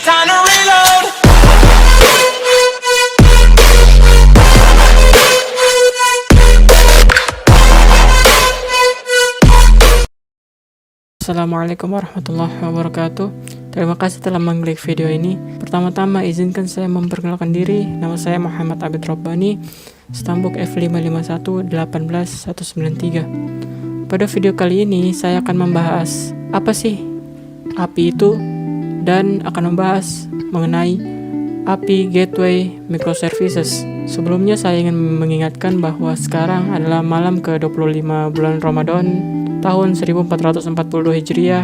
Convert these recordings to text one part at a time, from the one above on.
Time to reload. Assalamualaikum warahmatullahi wabarakatuh. Terima kasih telah mengklik video ini. Pertama-tama izinkan saya memperkenalkan diri. Nama saya Muhammad Abid Robbani, Stambuk F5551-18193. Pada video kali ini saya akan membahas apa sih API itu, dan akan membahas mengenai API Gateway Microservices. Sebelumnya saya ingin mengingatkan bahwa sekarang adalah malam ke-25 bulan Ramadan tahun 1442 Hijriah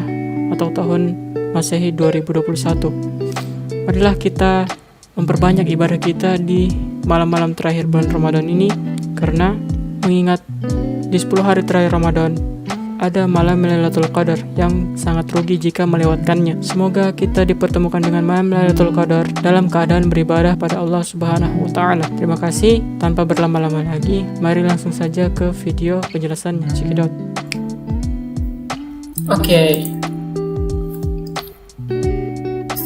atau tahun Masehi 2021. Marilah kita memperbanyak ibadah kita di malam-malam terakhir bulan Ramadan ini, karena mengingat di 10 hari terakhir Ramadan ada malam Lailatul Qadar yang sangat rugi jika melewatkannya. Semoga kita dipertemukan dengan malam Lailatul Qadar dalam keadaan beribadah pada Allah Subhanahu wa taala. Terima kasih. Tanpa berlama-lama lagi, mari langsung saja ke video penjelasannya. Check it out. Oke.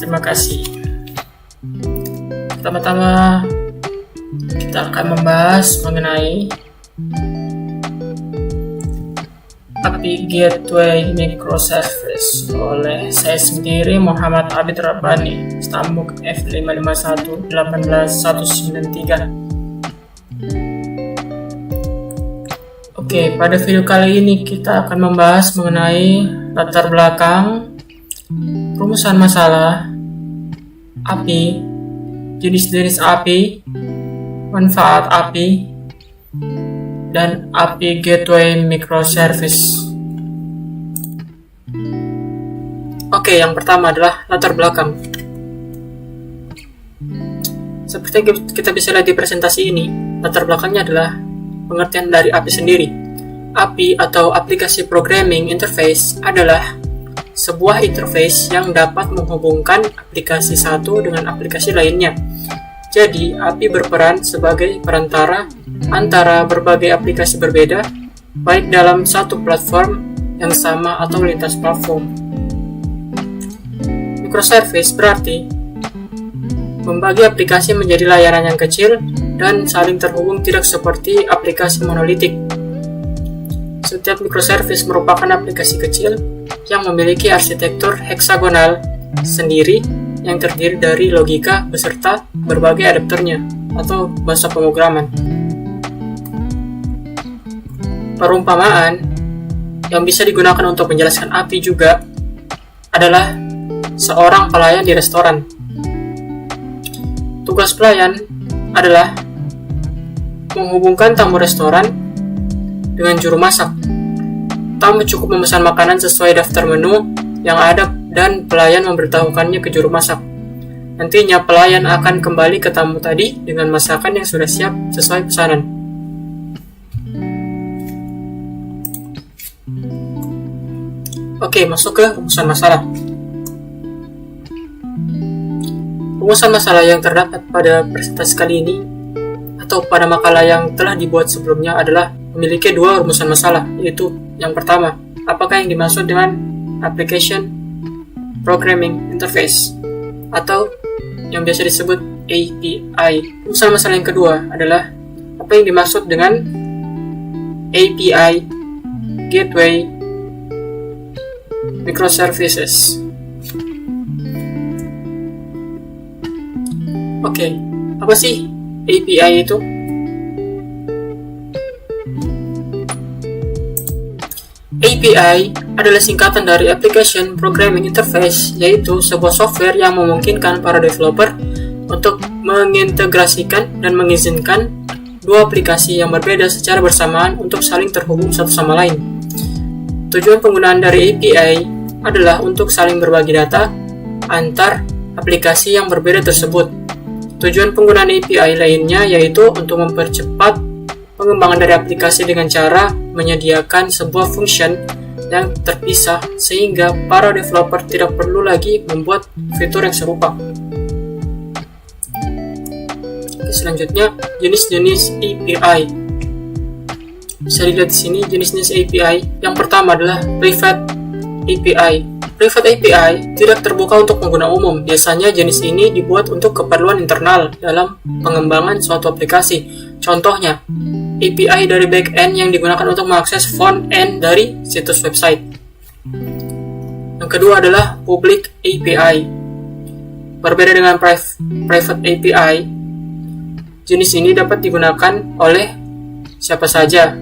Terima kasih. Pertama-tama kita akan membahas mengenai API Gateway Microservice oleh saya sendiri, Muhammad Abid Robbani, Stambuk F5551-18193. Oke, pada video kali ini kita akan membahas mengenai latar belakang, rumusan masalah, API, jenis-jenis API, manfaat API, dan API Gateway Microservice. Oke, yang pertama adalah latar belakang. Seperti kita bisa lihat di presentasi ini, latar belakangnya adalah pengertian dari API sendiri. API atau Aplikasi Programming Interface adalah sebuah interface yang dapat menghubungkan aplikasi satu dengan aplikasi lainnya. Jadi, API berperan sebagai perantara antara berbagai aplikasi berbeda, baik dalam satu platform yang sama atau lintas platform. Microservice berarti membagi aplikasi menjadi layanan yang kecil dan saling terhubung, tidak seperti aplikasi monolitik. Setiap microservice merupakan aplikasi kecil yang memiliki arsitektur heksagonal sendiri yang terdiri dari logika beserta berbagai adapternya atau bahasa pemrograman. Perumpamaan yang bisa digunakan untuk menjelaskan API juga adalah seorang pelayan di restoran. Tugas pelayan adalah menghubungkan tamu restoran dengan juru masak. Tamu cukup memesan makanan sesuai daftar menu yang ada dan pelayan memberitahukannya ke juru masak. Nantinya pelayan akan kembali ke tamu tadi dengan masakan yang sudah siap sesuai pesanan. Oke, masuk ke rumusan masalah. Rumusan masalah yang terdapat pada presentasi kali ini atau pada makalah yang telah dibuat sebelumnya adalah memiliki dua rumusan masalah, yaitu yang pertama, apakah yang dimaksud dengan Application Programming Interface atau yang biasa disebut API. Rumusan masalah yang kedua adalah apa yang dimaksud dengan API Gateway Microservices. Oke, apa sih API itu? API adalah singkatan dari Application Programming Interface, yaitu sebuah software yang memungkinkan para developer untuk mengintegrasikan dan mengizinkan dua aplikasi yang berbeda secara bersamaan untuk saling terhubung satu sama lain. Tujuan penggunaan dari API adalah untuk saling berbagi data antar aplikasi yang berbeda tersebut. Tujuan penggunaan API lainnya yaitu untuk mempercepat pengembangan dari aplikasi dengan cara menyediakan sebuah function yang terpisah sehingga para developer tidak perlu lagi membuat fitur yang serupa. Selanjutnya, jenis-jenis API. Bisa dilihat di sini jenis-jenis API. Yang pertama adalah Private API. Private API tidak terbuka untuk pengguna umum. Biasanya jenis ini dibuat untuk keperluan internal dalam pengembangan suatu aplikasi. Contohnya, API dari back-end yang digunakan untuk mengakses front-end dari situs website. Yang kedua adalah Public API. Berbeda dengan Private API, jenis ini dapat digunakan oleh siapa saja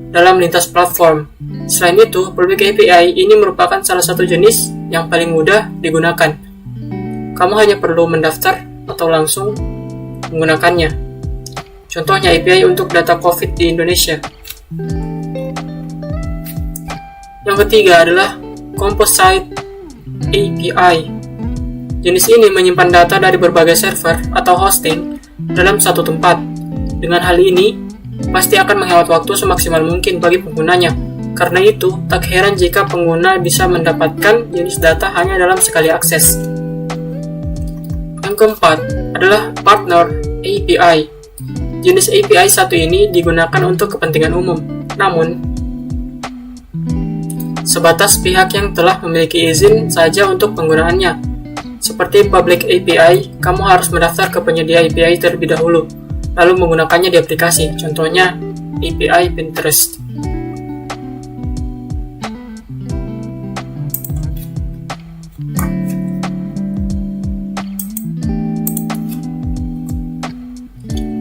dalam lintas platform. Selain itu, Public API ini merupakan salah satu jenis yang paling mudah digunakan. Kamu hanya perlu mendaftar atau langsung menggunakannya. Contohnya API untuk data COVID di Indonesia. Yang ketiga adalah Composite API. Jenis ini menyimpan data dari berbagai server atau hosting dalam satu tempat. Dengan hal ini, pasti akan menghemat waktu semaksimal mungkin bagi penggunanya. Karena itu, tak heran jika pengguna bisa mendapatkan jenis data hanya dalam sekali akses. Yang keempat adalah Partner API. Jenis API satu ini digunakan untuk kepentingan umum, namun sebatas pihak yang telah memiliki izin saja untuk penggunaannya. Seperti Public API, kamu harus mendaftar ke penyedia API terlebih dahulu, lalu menggunakannya di aplikasi. Contohnya API Pinterest.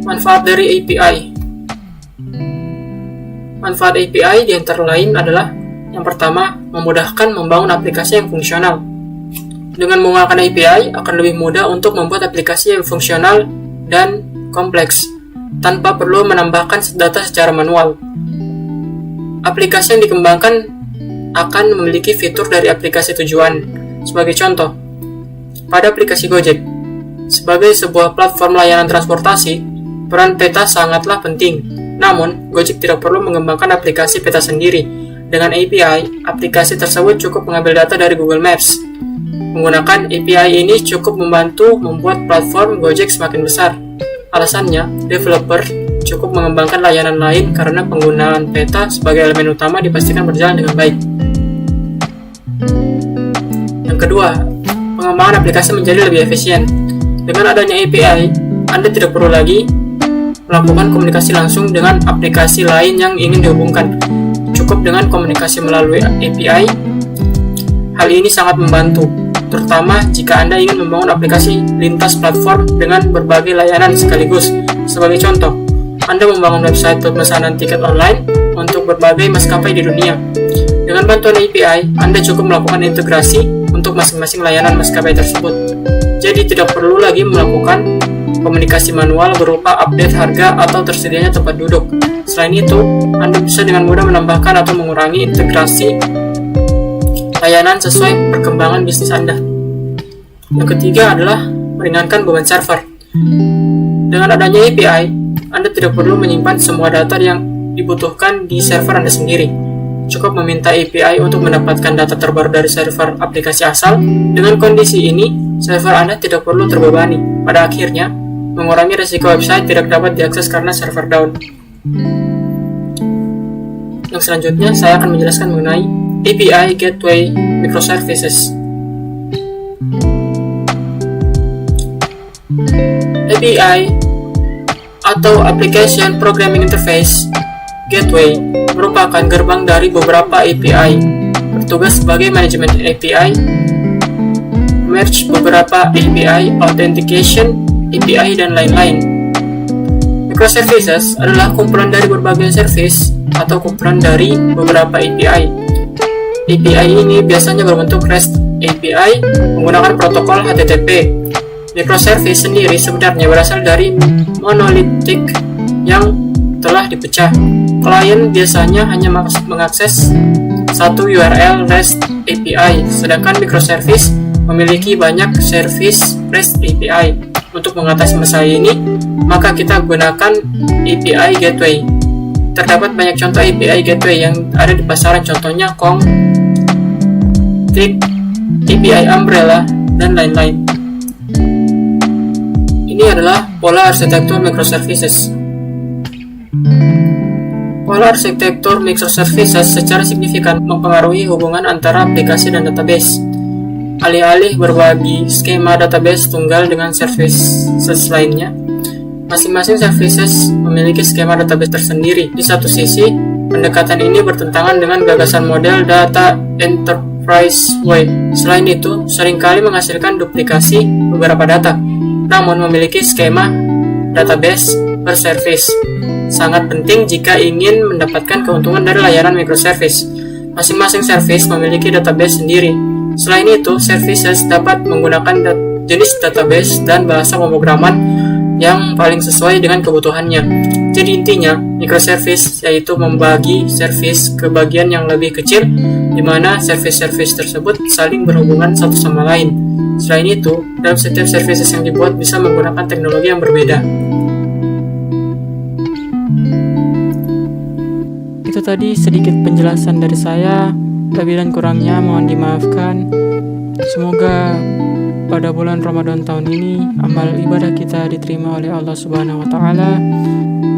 Manfaat dari API. Manfaat API di antara lain adalah yang pertama, memudahkan membangun aplikasi yang fungsional. Dengan menggunakan API akan lebih mudah untuk membuat aplikasi yang fungsional dan kompleks tanpa perlu menambahkan data secara manual. Aplikasi yang dikembangkan akan memiliki fitur dari aplikasi tujuan. Sebagai contoh, pada aplikasi Gojek, sebagai sebuah platform layanan transportasi, peran peta sangatlah penting. Namun, Gojek tidak perlu mengembangkan aplikasi peta sendiri. Dengan API, aplikasi tersebut cukup mengambil data dari Google Maps. Menggunakan API ini cukup membantu membuat platform Gojek semakin besar. Alasannya, developer cukup mengembangkan layanan lain karena penggunaan peta sebagai elemen utama dipastikan berjalan dengan baik. Yang kedua, pengembangan aplikasi menjadi lebih efisien. Dengan adanya API, Anda tidak perlu lagi melakukan komunikasi langsung dengan aplikasi lain yang ingin dihubungkan. Cukup dengan komunikasi melalui API. Hal ini sangat membantu, terutama jika Anda ingin membangun aplikasi lintas platform dengan berbagai layanan sekaligus. Sebagai contoh, Anda membangun website pemesanan tiket online untuk berbagai maskapai di dunia. Dengan bantuan API, Anda cukup melakukan integrasi untuk masing-masing layanan maskapai tersebut. Jadi tidak perlu lagi melakukan komunikasi manual berupa update harga atau tersedianya tempat duduk. Selain itu, Anda bisa dengan mudah menambahkan atau mengurangi integrasi layanan sesuai perkembangan bisnis Anda. Yang ketiga adalah meringankan beban server. Dengan adanya API, Anda tidak perlu menyimpan semua data yang dibutuhkan di server Anda sendiri. Cukup meminta API untuk mendapatkan data terbaru dari server aplikasi asal. Dengan kondisi ini, server Anda tidak perlu terbebani. Pada akhirnya, mengurangi risiko website tidak dapat diakses karena server down. Yang selanjutnya, saya akan menjelaskan mengenai API Gateway Microservices. API atau Application Programming Interface Gateway merupakan gerbang dari beberapa API, bertugas sebagai manajemen API, merge beberapa API, authentication API, dan lain-lain. Microservices adalah kumpulan dari berbagai service atau kumpulan dari beberapa API. API ini biasanya berbentuk REST API menggunakan protokol HTTP. Microservice sendiri sebenarnya berasal dari monolithic yang telah dipecah. Klien biasanya hanya mengakses satu URL REST API, sedangkan microservice memiliki banyak service REST API. Untuk mengatasi masalah ini, maka kita gunakan API Gateway. Terdapat banyak contoh API Gateway yang ada di pasaran, contohnya Kong, Tick, API Umbrella, dan lain-lain. Ini adalah pola arsitektur microservices. Pola arsitektur microservices secara signifikan mempengaruhi hubungan antara aplikasi dan database. Alih-alih berbagi skema database tunggal dengan services lainnya, masing-masing services memiliki skema database tersendiri. Di satu sisi, pendekatan ini bertentangan dengan gagasan model data enterprise-wide. Selain itu, seringkali menghasilkan duplikasi beberapa data, namun memiliki skema database per service. Sangat penting jika ingin mendapatkan keuntungan dari layanan microservice. Masing-masing service memiliki database sendiri. Selain itu, services dapat menggunakan jenis database dan bahasa pemrograman yang paling sesuai dengan kebutuhannya. Jadi intinya, microservice yaitu membagi service ke bagian yang lebih kecil, di mana service-service tersebut saling berhubungan satu sama lain. Selain itu, dalam setiap services yang dibuat bisa menggunakan teknologi yang berbeda. Itu tadi sedikit penjelasan dari saya. Lebih dan kurangnya mohon dimaafkan. Semoga pada bulan Ramadan tahun ini amal ibadah kita diterima oleh Allah Subhanahu wa taala.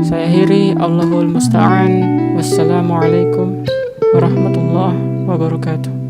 Saya akhiri, Allahul musta'an. Wassalamualaikum warahmatullahi wabarakatuh.